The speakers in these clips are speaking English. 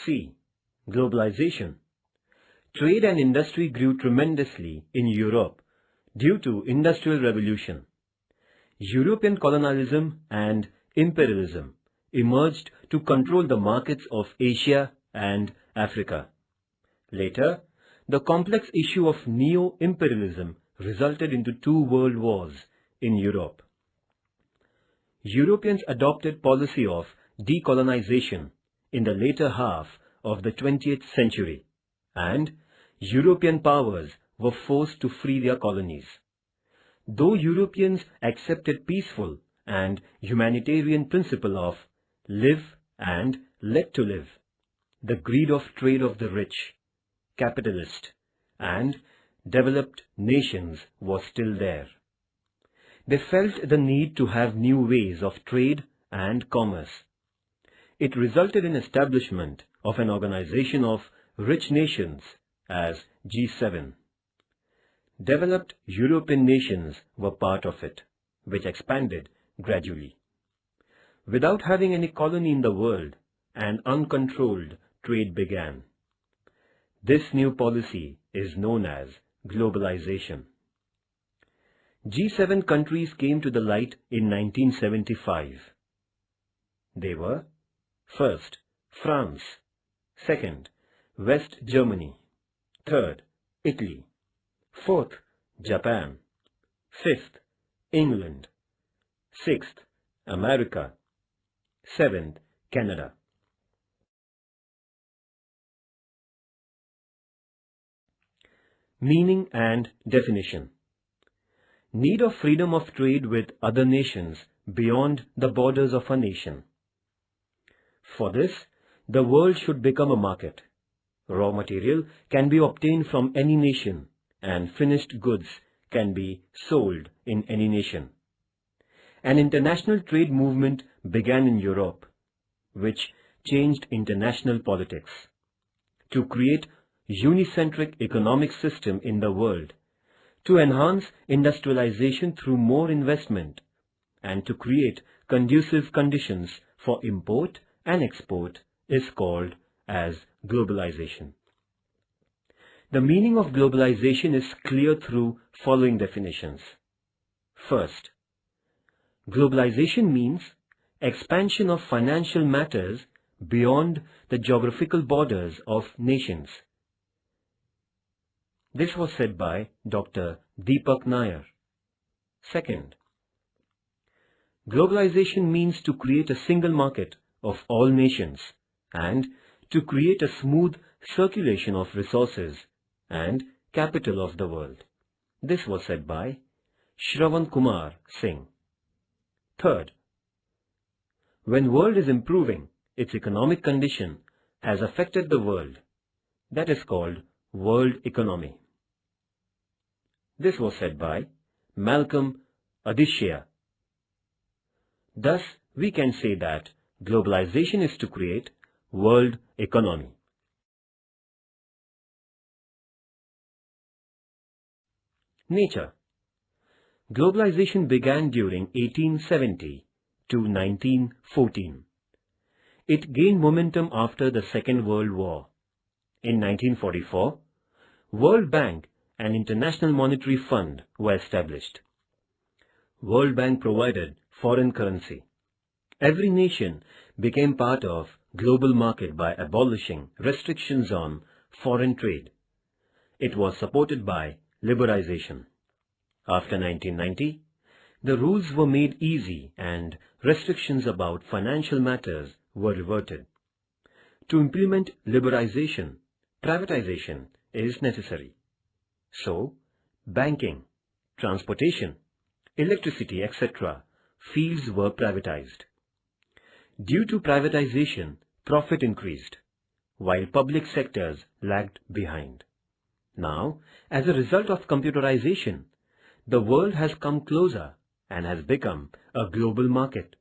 C. Globalization. Trade and industry grew tremendously in Europe due to Industrial Revolution. European colonialism and imperialism emerged to control the markets of Asia and Africa. Later, the complex issue of neo-imperialism resulted into two world wars in Europe. Europeans adopted policy of decolonization in the later half of the 20th century, and European powers were forced to free their colonies. Though Europeans accepted peaceful and humanitarian principle of live and let to live, the greed of trade of the rich, capitalist, and developed nations was still there. They felt the need to have new ways of trade and commerce. It resulted in establishment of an organization of rich nations as G7. Developed European nations were part of it, which expanded gradually. Without having any colony in the world, an uncontrolled trade began. This new policy is known as globalization. G7 countries came to the light in 1975. They were: first, France; second, West Germany; third, Italy; fourth, Japan; fifth, England; sixth, America; seventh, Canada. Meaning and definition. Need of freedom of trade with other nations beyond the borders of a nation. For this, the world should become a market. Raw material can be obtained from any nation, and finished goods can be sold in any nation. An international trade movement began in Europe, which changed international politics. To create unicentric economic system in the world, to enhance industrialization through more investment, and to create conducive conditions for import and export is called as globalization. The meaning of globalization is clear through following definitions. First, globalization means expansion of financial matters beyond the geographical borders of nations. This was said by Dr. Deepak Nair. Second, globalization means to create a single market of all nations and to create a smooth circulation of resources and capital of the world. This was said by Shravan Kumar Singh. Third, when world is improving, its economic condition has affected the world. That is called world economy. This was said by Malcolm Adishya. Thus, we can say that globalization is to create world economy. Nature. Globalization began during 1870 to 1914. It gained momentum after the Second World War. In 1944, World Bank and International Monetary Fund were established. World Bank provided foreign currency. Every nation became part of global market by abolishing restrictions on foreign trade. It was supported by liberalization. After 1990, the rules were made easy and restrictions about financial matters were reverted. To implement liberalization, privatization is necessary. So, banking, transportation, electricity, etc. fields were privatized. Due to privatization, profit increased, while public sectors lagged behind. Now, as a result of computerization, the world has come closer and has become a global market.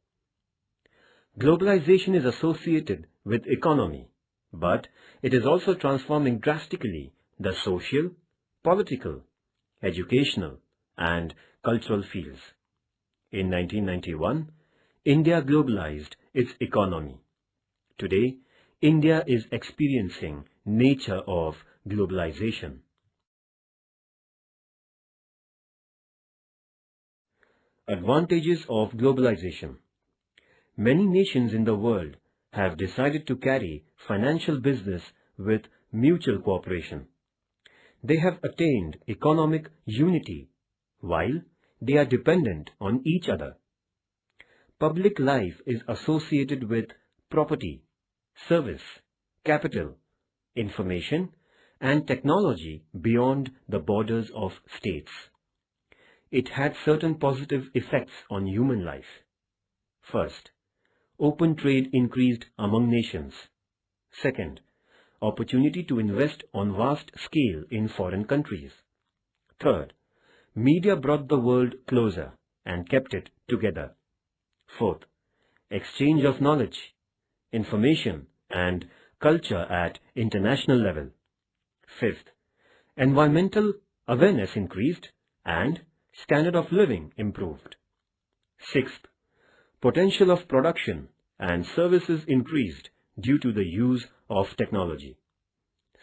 Globalization is associated with economy, but it is also transforming drastically the social, political, educational, and cultural fields. In 1991, India globalized its economy. Today, India is experiencing nature of globalization. Advantages of globalization. Many nations in the world have decided to carry financial business with mutual cooperation. They have attained economic unity while they are dependent on each other. Public life is associated with property, service, capital, information, and technology beyond the borders of states. It had certain positive effects on human life. First, open trade increased among nations. Second, opportunity to invest on vast scale in foreign countries. Third, media brought the world closer and kept it together. Fourth, exchange of knowledge, information, and culture at international level. Fifth, environmental awareness increased and standard of living improved. Sixth, potential of production and services increased due to the use of technology.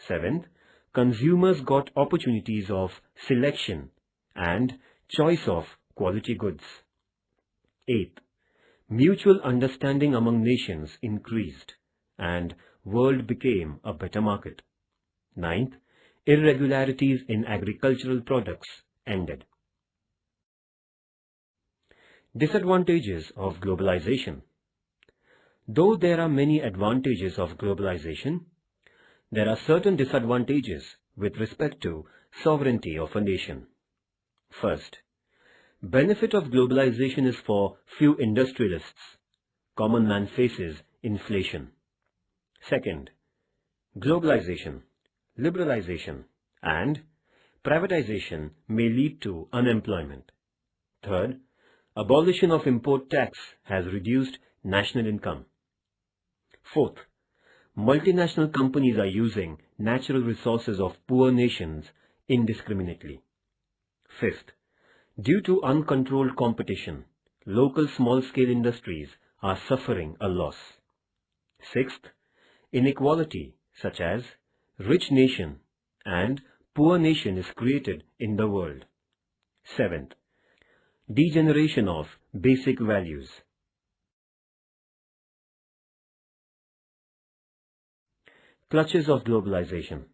Seventh, consumers got opportunities of selection and choice of quality goods. Eighth, mutual understanding among nations increased and world became a better market. Ninth, irregularities in agricultural products ended. Disadvantages of globalization. Though there are many advantages of globalization, there are certain disadvantages with respect to sovereignty of a nation. First, benefit of globalization is for few industrialists. Common man faces inflation. Second, globalization, liberalization, and privatization may lead to unemployment. Third, abolition of import tax has reduced national income. Fourth, multinational companies are using natural resources of poor nations indiscriminately. Fifth, due to uncontrolled competition, local small-scale industries are suffering a loss. Sixth, inequality such as rich nation and poor nation is created in the world. Seventh, degeneration of basic values. Clutches of globalization.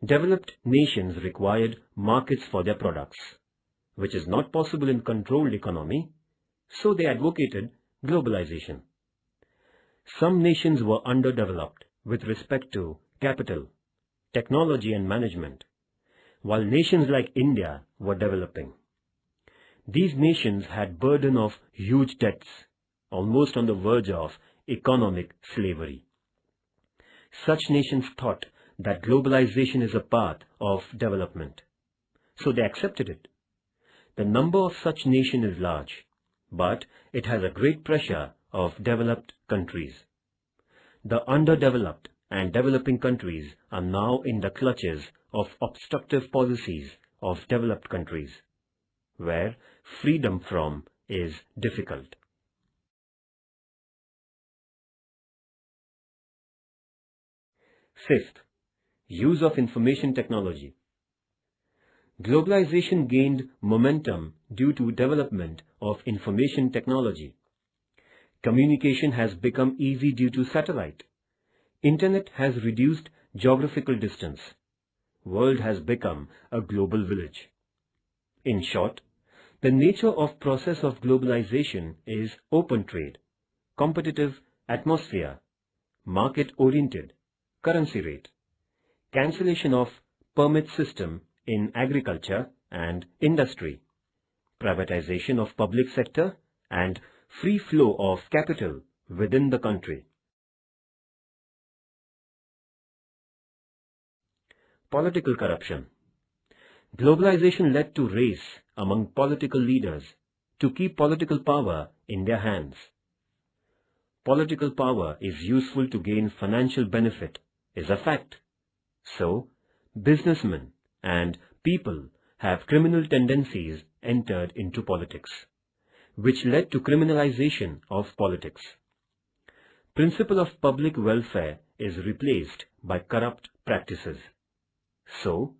Developed nations required markets for their products, which is not possible in controlled economy, so they advocated globalization. Some nations were underdeveloped with respect to capital, technology and management, while nations like India were developing. These nations had burden of huge debts, almost on the verge of economic slavery. Such nations thought that globalization is a path of development, so they accepted it. The number of such nations is large, but it has a great pressure of developed countries. The underdeveloped and developing countries are now in the clutches of obstructive policies of developed countries, where freedom from is difficult. Fifth, use of information technology. Globalization gained momentum due to development of information technology. Communication has become easy due to satellite. Internet has reduced geographical distance. World has become a global village. In short, the nature of process of globalization is open trade, competitive atmosphere, market-oriented, currency rate, cancellation of permit system in agriculture and industry, privatization of public sector and free flow of capital within the country. Political corruption. Globalization led to race among political leaders to keep political power in their hands. Political power is useful to gain financial benefit is a fact. So, businessmen and people have criminal tendencies entered into politics, which led to criminalization of politics. principle of public welfare is replaced by corrupt practices. So,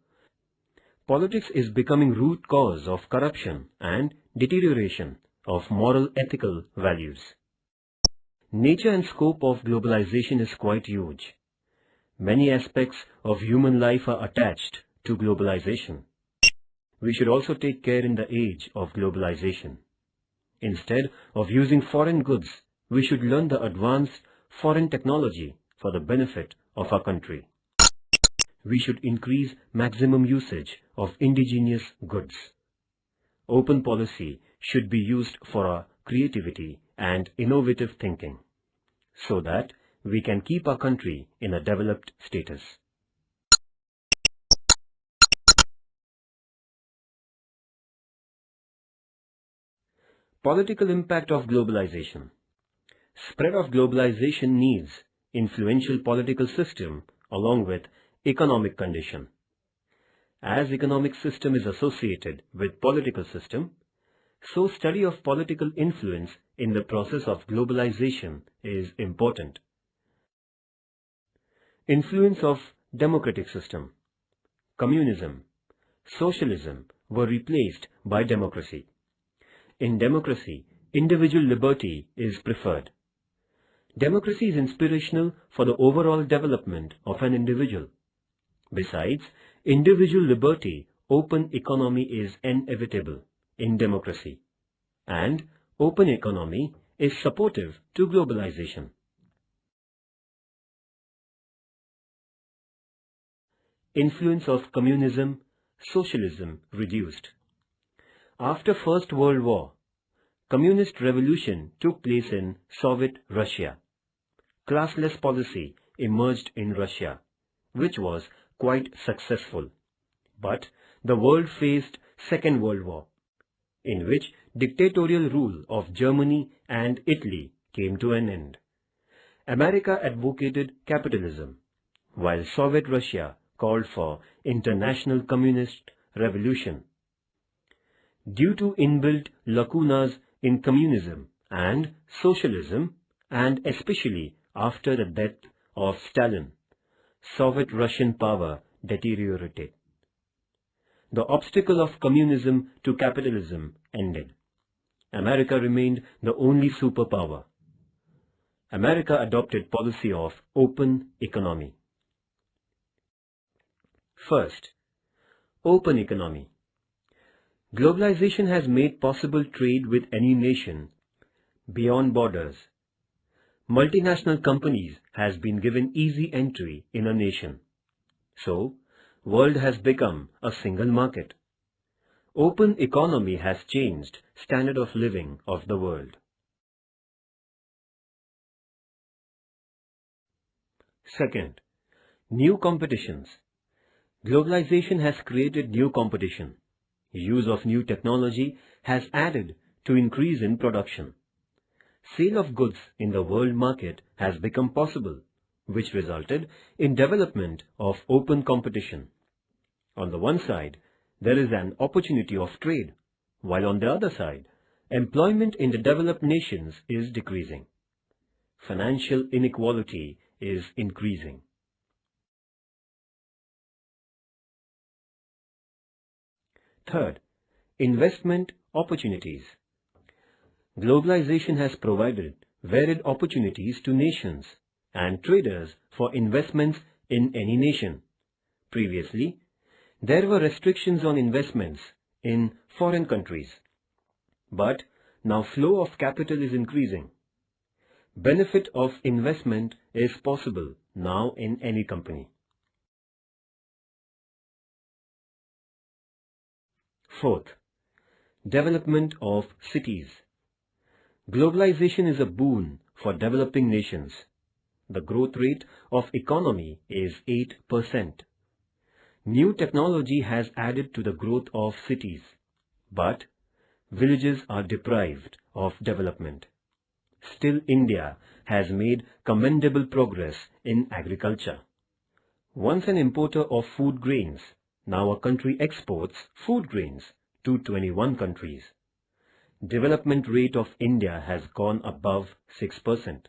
politics is becoming root cause of corruption and deterioration of moral ethical values. Nature and scope of globalization is quite huge. Many aspects of human life are attached to globalization. We should also take care in the age of globalization. Instead of using foreign goods, we should learn the advanced foreign technology for the benefit of our country. We should increase maximum usage of indigenous goods. Open policy should be used for our creativity and innovative thinking, so that we can keep our country in a developed status. Political impact of globalization. Spread of globalization needs influential political system along with economic condition. As economic system is associated with political system, so study of political influence in the process of globalization is important. Influence of democratic system. Communism, socialism were replaced by democracy. In democracy, individual liberty is preferred. Democracy is inspirational for the overall development of an individual. Besides, individual liberty, open economy is inevitable in democracy, and open economy is supportive to globalization. Influence of communism, socialism reduced. After First World War, communist revolution took place in Soviet Russia. Classless policy emerged in Russia, which was quite successful. But the world faced Second World War, in which dictatorial rule of Germany and Italy came to an end. America advocated capitalism, while Soviet Russia called for international communist revolution. Due to inbuilt lacunas in communism and socialism, and especially after the death of Stalin, Soviet Russian power deteriorated. The obstacle of communism to capitalism ended. America remained the only superpower. America adopted policy of open economy. First, open economy. Globalization has made possible trade with any nation beyond borders. Multinational companies has been given easy entry in a nation. So, world has become a single market. Open economy has changed standard of living of the world. Second, new competitions. Globalization has created new competition. Use of new technology has added to increase in production. Sale of goods in the world market has become possible, which resulted in development of open competition. On the one side, there is an opportunity of trade, while on the other side, employment in the developed nations is decreasing. Financial inequality is increasing. Third, investment opportunities. Globalization has provided varied opportunities to nations and traders for investments in any nation. Previously, there were restrictions on investments in foreign countries, but now flow of capital is increasing. Benefit of investment is possible now in any company. Fourth, development of cities. Globalization is a boon for developing nations. The growth rate of economy is 8%. New technology has added to the growth of cities, but villages are deprived of development. Still, India has made commendable progress in agriculture. Once an importer of food grains, now a country exports food grains to 21 countries. Development rate of India has gone above 6%.